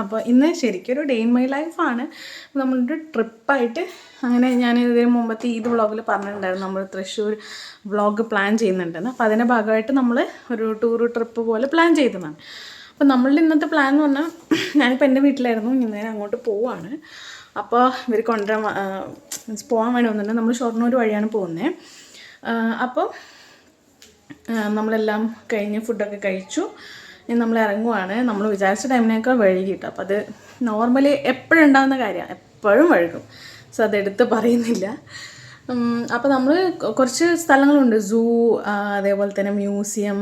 അപ്പോൾ ഇന്ന് ശരിക്കും ഒരു ഡേ ഇൻ മൈ ലൈഫാണ്. നമ്മളൊരു ട്രിപ്പായിട്ട് അങ്ങനെ ഞാൻ ഇതിന് മുമ്പത്തെ ഈദ് വ്ളോഗിൽ പറഞ്ഞിട്ടുണ്ടായിരുന്നു നമ്മൾ തൃശ്ശൂർ വ്ളോഗ് പ്ലാൻ ചെയ്യുന്നുണ്ടെന്ന്. അപ്പോൾ അതിൻ്റെ ഭാഗമായിട്ട് നമ്മൾ ഒരു ടൂർ ട്രിപ്പ് പോലെ പ്ലാൻ ചെയ്തതാണ്. അപ്പോൾ നമ്മളുടെ ഇന്നത്തെ പ്ലാൻ എന്ന് പറഞ്ഞാൽ ഞാനിപ്പോൾ എൻ്റെ വീട്ടിലായിരുന്നു, ഇന്ന് അങ്ങോട്ട് പോവാണ്. അപ്പോൾ ഇവർ കൊണ്ടുവരാൻ പോകാൻ വേണ്ടി വന്നിട്ടുണ്ട്. നമ്മൾ ഷൊർണൂർ വഴിയാണ് പോകുന്നത്. അപ്പോൾ നമ്മളെല്ലാം കഴിഞ്ഞ് ഫുഡൊക്കെ കഴിച്ചു. നമ്മൾ ഇറങ്ങുവാണ്. നമ്മൾ വിചാരിച്ച ടൈമിനേക്കാൾ വൈകിട്ട്. അപ്പോൾ അത് നോർമലി എപ്പോഴും ഉണ്ടാകുന്ന കാര്യമാണ്, എപ്പോഴും വൈകും. സോ അതെടുത്ത് പറയുന്നില്ല. അപ്പോൾ നമ്മൾ കുറച്ച് സ്ഥലങ്ങളുണ്ട്, സൂ, അതേപോലെ തന്നെ മ്യൂസിയം,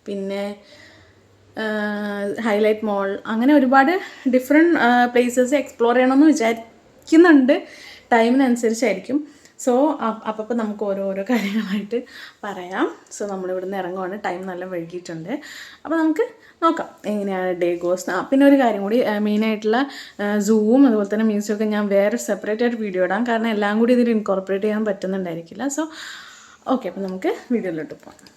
പിന്നെ ഹൈലൈറ്റ് മോൾ, അങ്ങനെ ഒരുപാട് ഡിഫറെൻറ്റ് പ്ലേസസ് എക്സ്പ്ലോർ ചെയ്യണമെന്ന് വിചാരിക്കുന്നുണ്ട്. ടൈമിനനുസരിച്ചായിരിക്കും. സോ അപ്പോൾ നമുക്ക് ഓരോരോ കാര്യങ്ങളായിട്ട് പറയാം. സോ നമ്മളിവിടുന്ന് ഇറങ്ങുവാണ്. ടൈം നല്ല വൈകിട്ടുണ്ട്. അപ്പോൾ നമുക്ക് നോക്കാം എങ്ങനെയാണ് ഡേ ഗോസ്. പിന്നെ ഒരു കാര്യം കൂടി, മെയിനായിട്ടുള്ള സൂവും അതുപോലെ തന്നെ മ്യൂസിയമൊക്കെ ഞാൻ വേറെ സെപ്പറേറ്റ് ആയിട്ട് വീഡിയോ ഇടാം. കാരണം എല്ലാം കൂടി ഇതിൽ ഇൻകോർപ്പറേറ്റ് ചെയ്യാൻ പറ്റുന്നുണ്ടായിരിക്കില്ല. സോ ഓക്കെ, അപ്പോൾ നമുക്ക് വീഡിയോയിലോട്ട് പോകാം.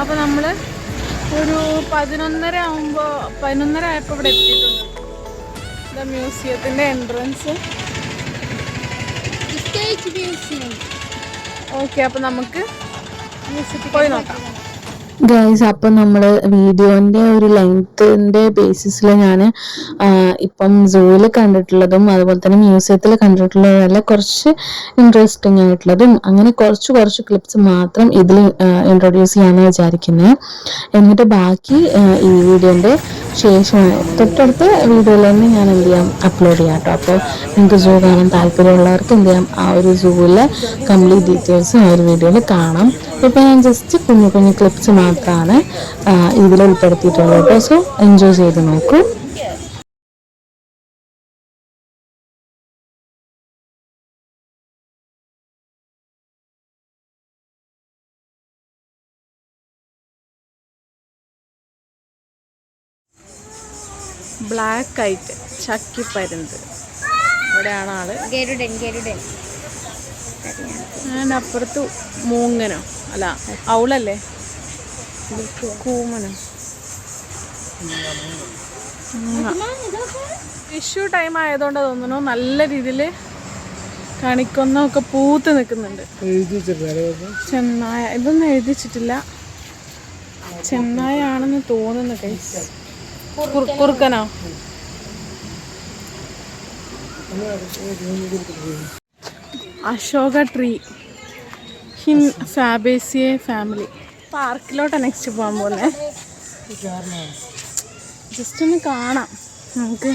അപ്പോൾ നമ്മൾ ഒരു 11:30 ആയപ്പോൾ ഇവിടെ എത്തിയിട്ടുണ്ട്. മ്യൂസിയത്തിൻ്റെ എൻട്രൻസ്. ഓക്കെ, അപ്പോൾ നമുക്ക് മ്യൂസിയത്തിൽ പോയി നോക്കാം. ഗൈസ്, അപ്പോൾ നമ്മൾ വീഡിയോൻ്റെ ഒരു ലെങ്ത്തിൻ്റെ ബേസിസിൽ ഞാൻ ഇപ്പം സൂവിൽ കണ്ടിട്ടുള്ളതും അതുപോലെ തന്നെ മ്യൂസിയത്തിൽ കണ്ടിട്ടുള്ളതും കുറച്ച് ഇൻട്രസ്റ്റിംഗ് ആയിട്ടുള്ളതും അങ്ങനെ കുറച്ച് ക്ലിപ്സ് മാത്രം ഇതിൽ ഇൻട്രൊഡ്യൂസ് ചെയ്യാമെന്ന് വിചാരിക്കുന്നത്. എന്നിട്ട് ബാക്കി ഈ വീഡിയോൻ്റെ ശേഷം തൊട്ടടുത്ത വീഡിയോയിൽ തന്നെ ഞാൻ എന്ത് ചെയ്യാം, അപ്ലോഡ് ചെയ്യാം കേട്ടോ. അപ്പോൾ നിങ്ങൾക്ക് സൂ കാണാൻ താല്പര്യമുള്ളവർക്ക് എന്ത് ചെയ്യാം, ആ ഒരു സൂവിലെ കംപ്ലീറ്റ് ഡീറ്റെയിൽസ് ആ ഒരു വീഡിയോയിൽ കാണാം. ഇപ്പോൾ ഞാൻ ജസ്റ്റ് കുഞ്ഞു ക്ലിപ്സ് മാത്രമാണ് ഇതിൽ ഉൾപ്പെടുത്തിയിട്ടുള്ളത് കേട്ടോ. സോ എൻജോയ് ചെയ്ത് നോക്കൂ. ബ്ലാക്ക് ആയിട്ട് ചക്കിപ്പരുന്ത്, ഇവിടെയാണ് ആള്. അതിൻ്റെ അപ്പുറത്ത് മൂങ്ങനോ അല്ല ഔളല്ലേ, കൂമനോ. വിഷു ടൈം ആയതുകൊണ്ട് തോന്നുന്നു നല്ല രീതിയിൽ കണിക്കൊന്നൊക്കെ പൂത്ത് നിൽക്കുന്നുണ്ട്. ചെന്നായ, ഇതൊന്നും എഴുതിച്ചിട്ടില്ല, ചെന്നായ ആണെന്ന് തോന്നുന്നു. കുറുക്കനോ? Ashoka tree, Fabaceae family. പാർക്കിലോട്ടാണ് നെക്സ്റ്റ് പോകാൻ പോലെ. ജസ്റ്റ് ഒന്ന് കാണാം. നമുക്ക്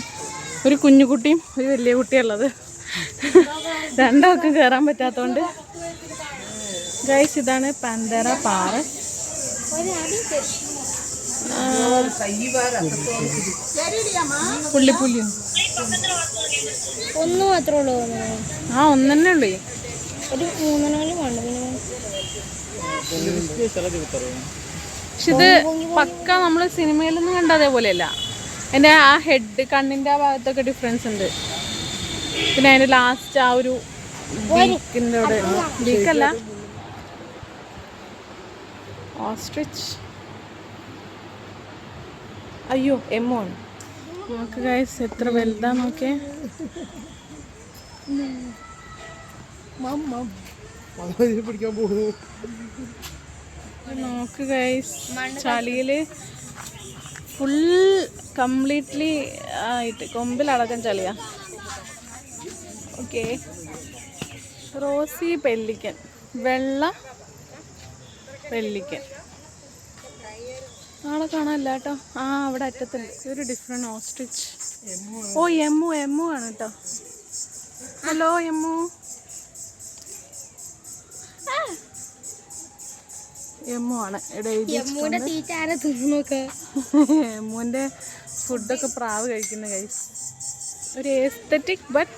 ഒരു കുഞ്ഞുകുട്ടിയും ഒരു വലിയ കുട്ടിയുള്ളത്, രണ്ടൊക്കെ കയറാൻ പറ്റാത്തതുകൊണ്ട്. ഗൈസ്, ഇതാണ് പാന്തേറ പാറസ്. പുള്ളിപ്പുല്ലിയും ഒന്നും മാത്രമേ ഉള്ളൂ. ഒന്നെ ഉള്ളൂ. ഒരു 3-4 വേണ്ട. പക്ഷെ ഇത് പക്ക നമ്മൾ സിനിമയിലൊന്നും കണ്ട അതേപോലെയല്ല. എൻ്റെ ആ ഹെഡ്, കണ്ണിൻ്റെ ആ ഭാഗത്തൊക്കെ ഡിഫറൻസ് ഉണ്ട്. പിന്നെ അതിൻ്റെ ലാസ്റ്റ് ആ ഒരു ബീക്കല്ല ഓസ്ട്രിച്ച്. അയ്യോ എമ്മോൺ. നോക്ക് ഗൈസ് എത്ര വലുതാ നോക്കിയേ. നോക്ക് ഗൈസ് ചളിയില് ഫുൾ കംപ്ലീറ്റ്ലി ആയിട്ട് കൊമ്പിലടക്കം ചളിയാ. ഓക്കെ, റോസി പെല്ലിക്കൻ, വെള്ള പെല്ലിക്കൻ ആളെ കാണാനില്ല കേട്ടോ. ആ അവിടെ അറ്റത്തുണ്ട് ഒരു ഡിഫറെൻറ്റ് ഓസ്ട്രിച്ച്. ഓ എമ്മു ആണ് കേട്ടോ. ഹലോ എമ്മു. എമ്മു ആണ് എമ്മുവിൻ്റെ ഫുഡൊക്കെ പ്രാവ് കഴിക്കുന്ന ഗൈസ്. ഒരു എസ്തറ്റിക് ബട്ട്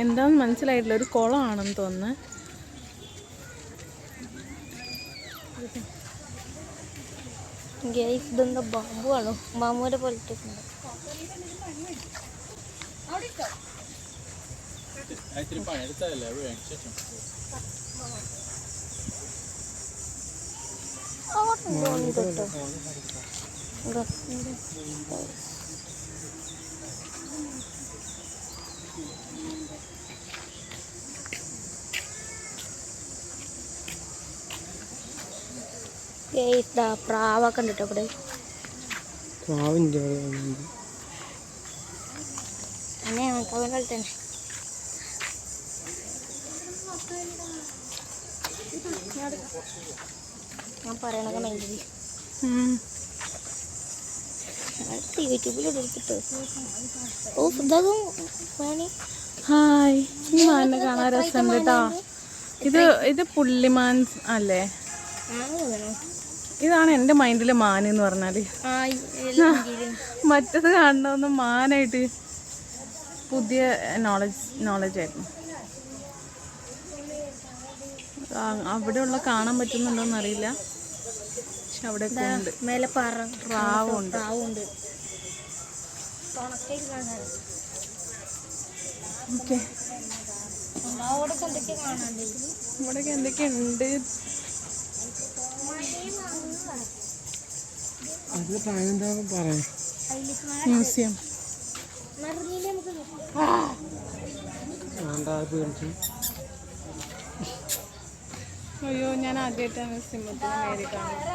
എന്താണെന്ന് മനസ്സിലായിട്ടില്ല. ഒരു കുളമാണെന്ന് തോന്നുന്നു. ഇതെന്താ ബാമ്പു ആണോ? ബാമ്പുവിന്റെ പോലത്തെ പ്രാവൊക്കെ ഉണ്ട് കേട്ടോ ഇവിടെ. തന്നെ ഞാൻ പറയണത് മൈൻഡിൽ യൂട്യൂബിലെടുത്തിട്ട്. ഓ ഇതും വേണേ. ഹായ്, ഈ മാനിനെ കാണാൻ രസമുണ്ട് കേട്ടോ. ഇത് പുള്ളിമാൻ അല്ലേ? ഇതാണ് എൻ്റെ മൈൻഡിൽ മാൻ എന്ന് പറഞ്ഞാൽ. മറ്റത് കാണണമെന്ന് മാനായിട്ട് പുതിയ നോളജ് ആയിരുന്നു. അവിടെയുള്ള കാണാൻ പറ്റുന്നുണ്ടോന്ന് അറിയില്ല. പക്ഷെ അവിടെ മേലെ പ്രാവുണ്ട്. ഓക്കെ, ഇവിടെയൊക്കെ എന്തൊക്കെയുണ്ട്. മ്യൂസിയം. അയ്യോ, ഞാൻ ആദ്യമായിട്ടാണ് സിംഹത്തിന് നേരി കാണുന്നത്.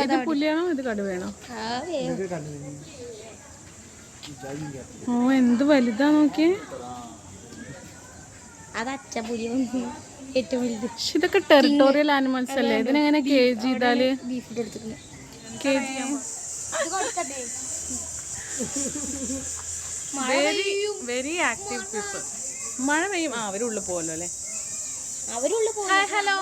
ഇത് പുലിയാണോ ഇത് കടുവയാണോ? ഓ എന്ത് വലുതാ നോക്കിയേ. അത് അച്ചപുലി ഏറ്റവും വലുത്. ഇതൊക്കെ ടെറിട്ടോറിയൽ ആനിമൽസ് അല്ലേ? ഇതിനെങ്ങനെ കേജ് ചെയ്താല് വെരി ആക്റ്റീവ് പീപ്പിൾ. മഴ പെയ്യും അവരുള്ളിൽ പോകല്ലോ അല്ലേ? ഹലോ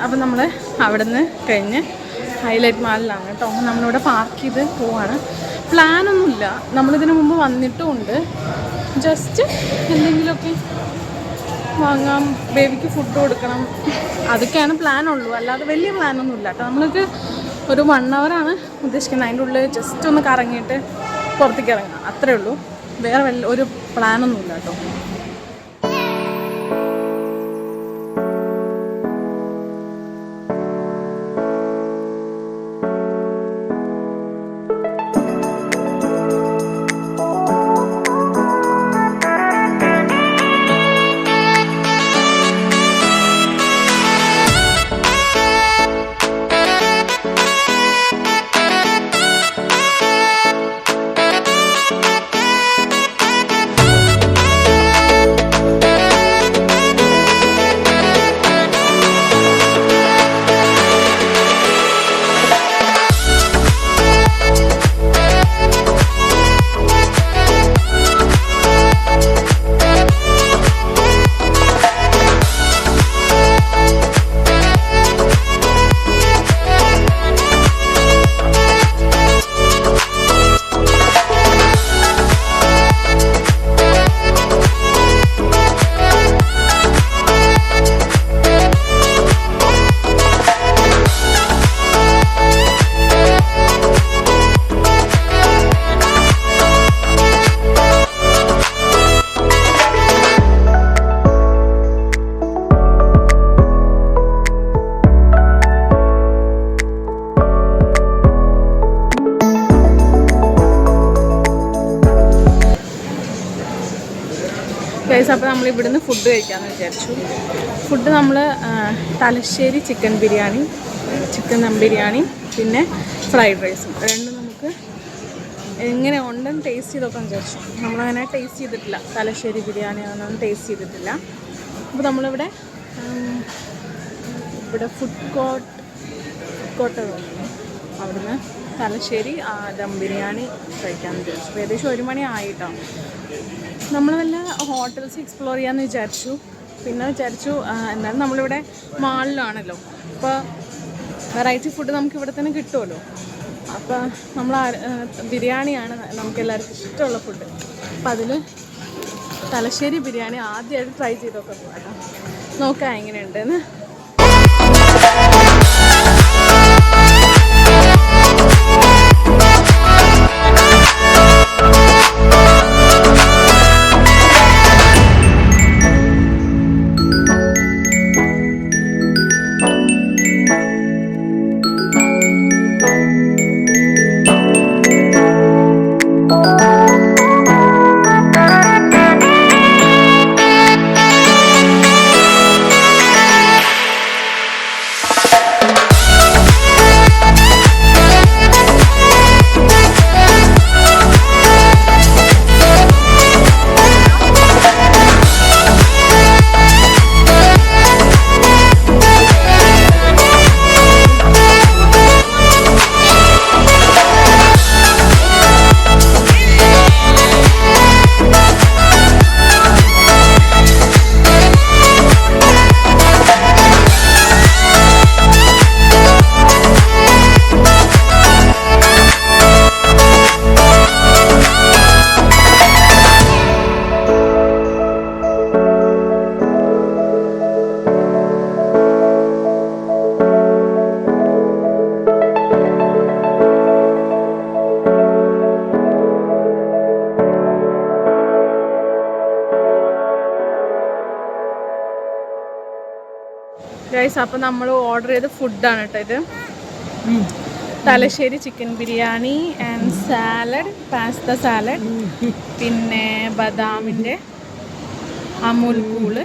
അപ്പം നമ്മൾ അവിടെ നിന്ന് കഴിഞ്ഞ് ഹൈലൈറ്റ് മാളിലാണ് കേട്ടോ. നമ്മളിവിടെ പാർക്ക് ചെയ്ത് പോവാണ്. പ്ലാനൊന്നുമില്ല, നമ്മളിതിന് മുമ്പ് വന്നിട്ടുമുണ്ട്. ജസ്റ്റ് എന്തെങ്കിലുമൊക്കെ വാങ്ങാം, ബേബിക്ക് ഫുഡ് കൊടുക്കണം, അതൊക്കെയാണ് പ്ലാനുള്ളൂ. അല്ലാതെ വലിയ പ്ലാനൊന്നുമില്ല കേട്ടോ. നമ്മൾക്ക് ഒരു 1 hour ഉദ്ദേശിക്കുന്നത്. അതിൻ്റെ ഉള്ളിൽ ജസ്റ്റ് ഒന്ന് കറങ്ങിയിട്ട് പുറത്തേക്ക് ഇറങ്ങാം, അത്രേ ഉള്ളൂ. വേറെ ഒരു പ്ലാനൊന്നുമില്ല കേട്ടോ. ഗൈസ് അപ്പോൾ നമ്മൾ ഇവിടുന്ന് ഫുഡ് കഴിക്കാമെന്ന് വിചാരിച്ചു. ഫുഡ് നമ്മൾ തലശ്ശേരി ചിക്കൻ ബിരിയാണി, ചിക്കൻ ദം ബിരിയാണി, പിന്നെ ഫ്രൈഡ് റൈസും രണ്ടും നമുക്ക് എങ്ങനെ ഉണ്ടെന്ന് ടേസ്റ്റ് ചെയ്തൊക്കെ വിചാരിച്ചു. നമ്മളങ്ങനെ ടേസ്റ്റ് ചെയ്തിട്ടില്ല, തലശ്ശേരി ബിരിയാണി ഒന്നും ടേസ്റ്റ് ചെയ്തിട്ടില്ല. അപ്പോൾ നമ്മളിവിടെ ഫുഡ് കോർട്ട് അവിടുന്ന് തലശ്ശേരി ദം ബിരിയാണി കഴിക്കാമെന്ന് വിചാരിച്ചു. ഏകദേശം 1 മണി ആയിട്ടോ. നമ്മൾ വല്ല ഹോട്ടൽസ് എക്സ്പ്ലോർ ചെയ്യാമെന്ന് വിചാരിച്ചു. പിന്നെ വിചാരിച്ചു എന്നാലും നമ്മളിവിടെ മാളിലാണല്ലോ, അപ്പോൾ വെറൈറ്റി ഫുഡ് നമുക്ക് ഇവിടെ തന്നെ കിട്ടുമല്ലോ. അപ്പോൾ നമ്മൾ ബിരിയാണിയാണ് നമുക്ക് എല്ലാവർക്കും ഇഷ്ടമുള്ള ഫുഡ്. അപ്പം അതിൽ തലശ്ശേരി ബിരിയാണി ആദ്യമായിട്ട് ട്രൈ ചെയ്തൊക്കെ പോകാം, നോക്കാം എങ്ങനെയുണ്ടെന്ന്. ഗൈസ് അപ്പോൾ നമ്മൾ ഓർഡർ ചെയ്ത ഫുഡാണ് കേട്ടോ ഇത്. Thalassery chicken biryani and salad, pasta salad, പിന്നെ ബദാമിൻ്റെ Amul cool,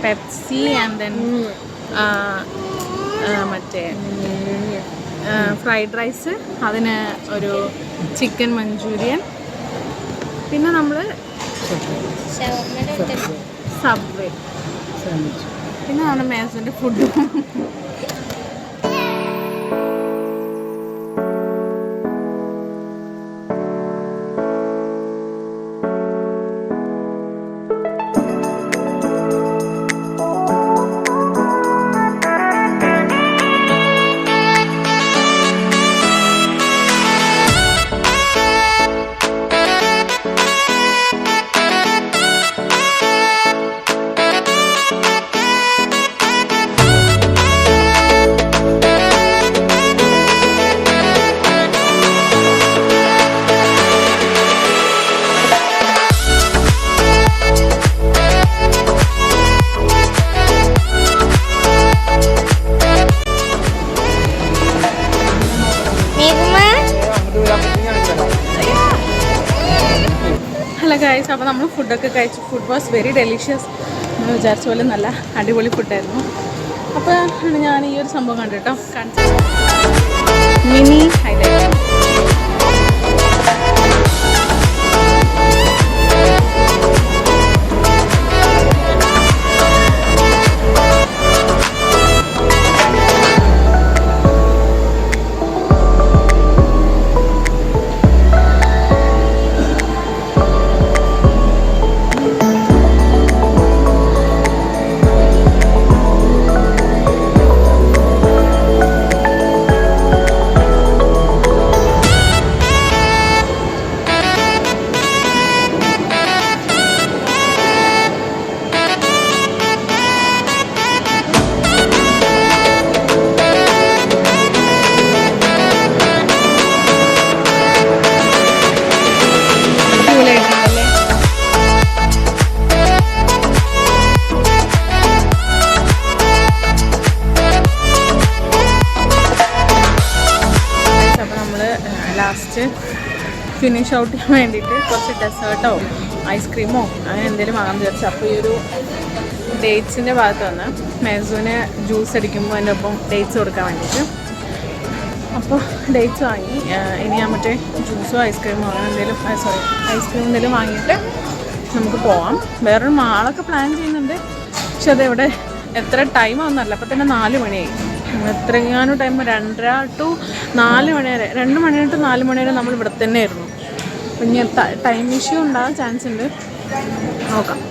Pepsi and then മറ്റേ ഫ്രൈഡ് റൈസ്, അതിന് ഒരു ചിക്കൻ മഞ്ചൂരിയൻ, പിന്നെ നമ്മൾ സബ്വേ, പിന്നെ ആണ് മേസൻ്റെ ഫുഡും. ഹലോ ഗൈസ്, അപ്പോൾ നമ്മൾ ഫുഡൊക്കെ കഴിച്ചു. Food was very delicious. നമ്മൾ വിചാരിച്ച പോലെ നല്ല അടിപൊളി ഫുഡായിരുന്നു. അപ്പോൾ ഞാൻ ഈ ഒരു സംഭവം കണ്ടു കേട്ടോ, mini highlight. Last finish out ചെയ്യാൻ വേണ്ടിയിട്ട് കുറച്ച് ഡെസേർട്ടോ ഐസ്ക്രീമോ അങ്ങനെ എന്തെങ്കിലും വാങ്ങാൻ വിചാരിച്ചു. അപ്പോൾ ഈ ഒരു ഡേറ്റ്സിൻ്റെ ഭാഗത്ത് വന്ന് മെസുവിന് ജ്യൂസ് അടിക്കുമ്പോൾ അതിൻ്റെ ഒപ്പം ഡേറ്റ്സ് കൊടുക്കാൻ വേണ്ടിയിട്ട്. അപ്പോൾ ഡേറ്റ്സ് വാങ്ങി. ഇനി ഞാൻ മറ്റേ ജ്യൂസോ ഐസ്ക്രീമോ അങ്ങനെ എന്തെങ്കിലും ഐസ്ക്രീം എന്തെങ്കിലും വാങ്ങിയിട്ട് നമുക്ക് പോവാം. വേറൊരു മാളൊക്കെ പ്ലാൻ ചെയ്യുന്നുണ്ട്, പക്ഷെ അതെവിടെ എത്ര ടൈം ആവുന്നറിയില്ല. അപ്പോൾ തന്നെ 4 മണിയായി. എത്രയാനും ടൈം 2:30 to 4 മണി വരെ, 2 മണി തൊട്ട് 4 മണി വരെ നമ്മൾ ഇവിടെ തന്നെ ആയിരുന്നു. അപ്പം ഇനി ടൈം ഇഷ്യൂ ഉണ്ടാകാൻ ചാൻസ് ഉണ്ട്, നോക്കാം.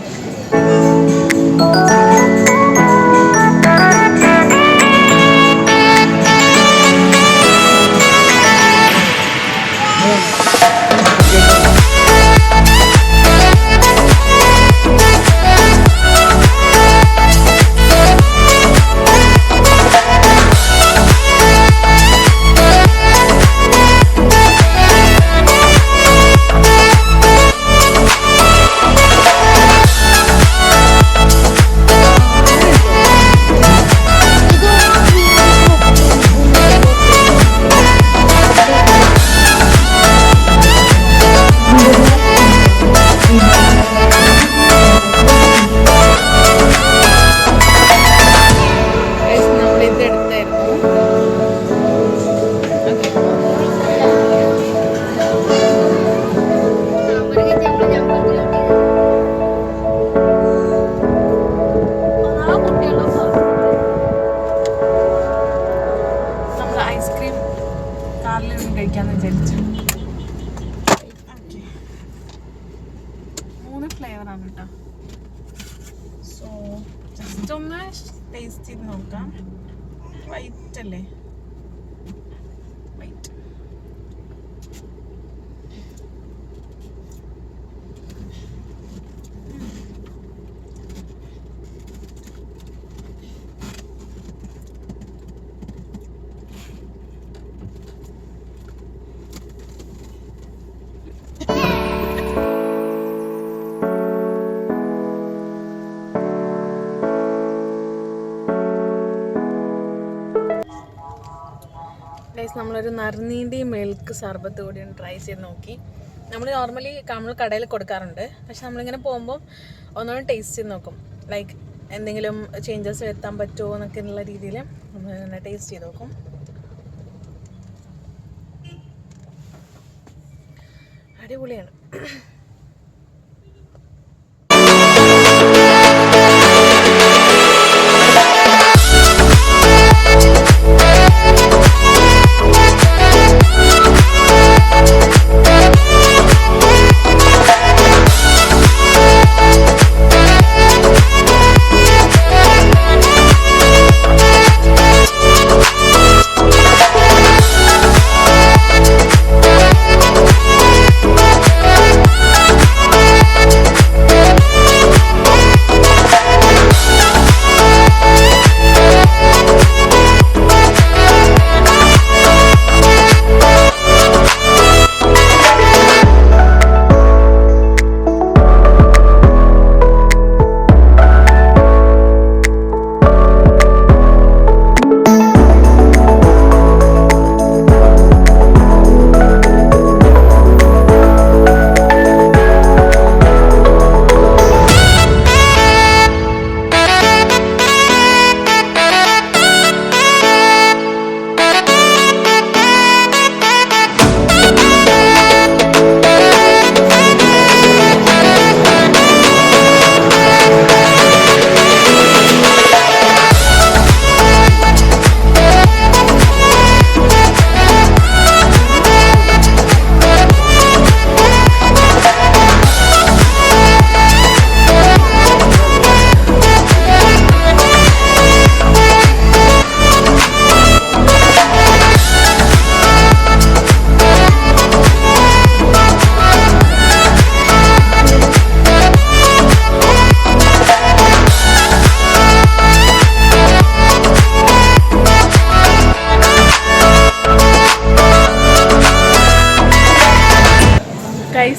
കഴിക്കാന്ന് വിചാരിച്ചു. 3 ഫ്ലേവറാണ് കേട്ടോ. സോ ജസ്റ്റ് ഒന്ന് ടേസ്റ്റ് ചെയ്ത് നോക്കാം. വൈറ്റ് അല്ലേ, വൈറ്റ്. നമ്മളൊരു നറുനീണ്ടി മിൽക്ക് സർബത്ത് കൂടി ഒന്ന് ട്രൈ ചെയ്ത് നോക്കി. നമ്മൾ നോർമലി നമ്മൾ കടയിൽ കൊടുക്കാറുണ്ട്, പക്ഷെ നമ്മളിങ്ങനെ പോകുമ്പോൾ ഒന്നുകൂടെ ടേസ്റ്റ് ചെയ്ത് നോക്കും. ലൈക്ക് എന്തെങ്കിലും ചേഞ്ചസ് വരുത്താൻ പറ്റുമോ എന്നൊക്കെ എന്നുള്ള രീതിയിൽ നമ്മൾ ടേസ്റ്റ് ചെയ്ത് നോക്കും. അടിപൊളിയാണ്.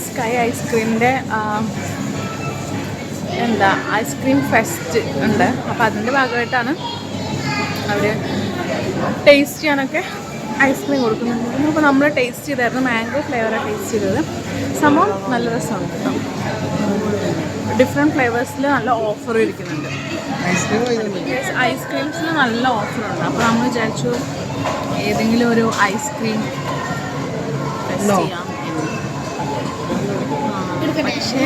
സ്കൈ ഐസ്ക്രീമിൻ്റെ എന്താ ഐസ്ക്രീം ഫെസ്റ്റ് ഉണ്ട്. അപ്പോൾ അതിൻ്റെ ഭാഗമായിട്ടാണ് അവർ ടേസ്റ്റ് ചെയ്യാനൊക്കെ ഐസ്ക്രീം കൊടുക്കുന്നുണ്ട്. അപ്പോൾ നമ്മൾ ടേസ്റ്റ് ചെയ്തായിരുന്നു, മാംഗോ ഫ്ലേവറാണ് ടേസ്റ്റ് ചെയ്തത്. സംഭവം നല്ല രസമാണ് കേട്ടോ. ഡിഫറെൻറ്റ് ഫ്ലേവേഴ്സിൽ നല്ല ഓഫറും ഇരിക്കുന്നുണ്ട്. ഐസ്ക്രീംസിൽ നല്ല ഓഫറുണ്ട്. അപ്പോൾ നമ്മൾ വിചാരിച്ചു ഏതെങ്കിലും ഒരു ഐസ്ക്രീം ടെസ്റ്റ് ചെയ്യാം. പക്ഷേ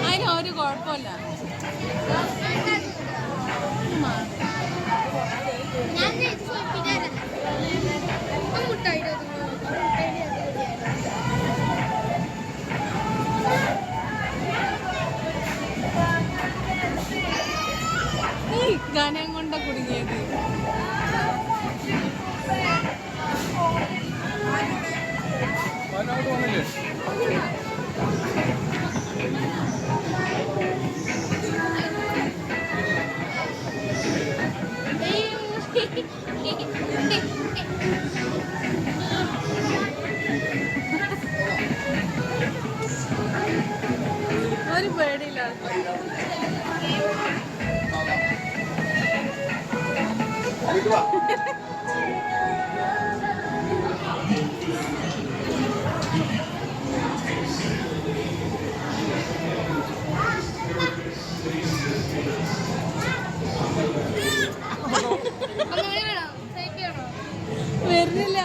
അതിനൊരു കുഴപ്പമില്ല. ഈ ഗാനം കൊണ്ട കുടുങ്ങിയത്. ഒരു പേടിയില്ല. വരുന്നില്ല.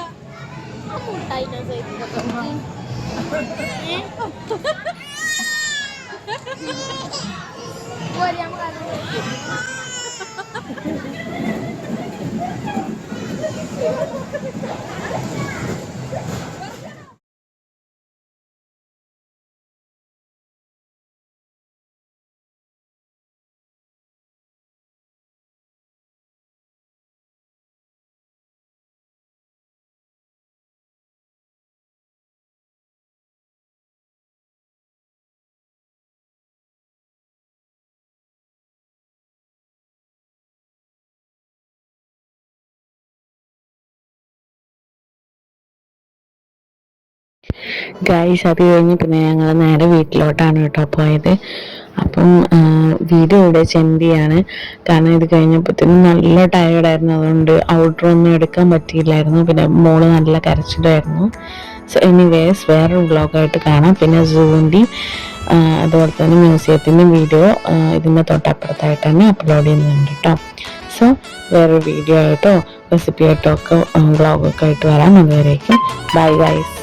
ഗൈസ്, അത് കഴിഞ്ഞ് പിന്നെ ഞങ്ങൾ നേരെ വീട്ടിലോട്ടാണ് കേട്ടോ പോയത്. അപ്പം വീഡിയോ ഇവിടെ ചെന്തിയാണ്, കാരണം ഇത് കഴിഞ്ഞപ്പോഴത്തേനും നല്ല ടയേർഡായിരുന്നു. അതുകൊണ്ട് ഔട്ട്ഡോർ ഒന്നും എടുക്കാൻ പറ്റിയില്ലായിരുന്നു. പിന്നെ മോള് നല്ല കരച്ചിലായിരുന്നു. സോ എനിവേസ് വേറൊരു വ്ളോഗായിട്ട് കാണാം. പിന്നെ സൂവിൻ്റെയും അതുപോലെ തന്നെ മ്യൂസിയത്തിൻ്റെയും വീഡിയോ ഇതിൻ്റെ തൊട്ടപ്പുറത്തായിട്ട് തന്നെ അപ്ലോഡ് ചെയ്യുന്നുണ്ട് കേട്ടോ. സോ വേറൊരു വീഡിയോ ആയിട്ടോ റെസിപ്പി ആയിട്ടോ ഒക്കെ വ്ളോഗൊക്കെ ആയിട്ട് വരാം. അതുവരേക്കും ബൈ ഗൈസ്.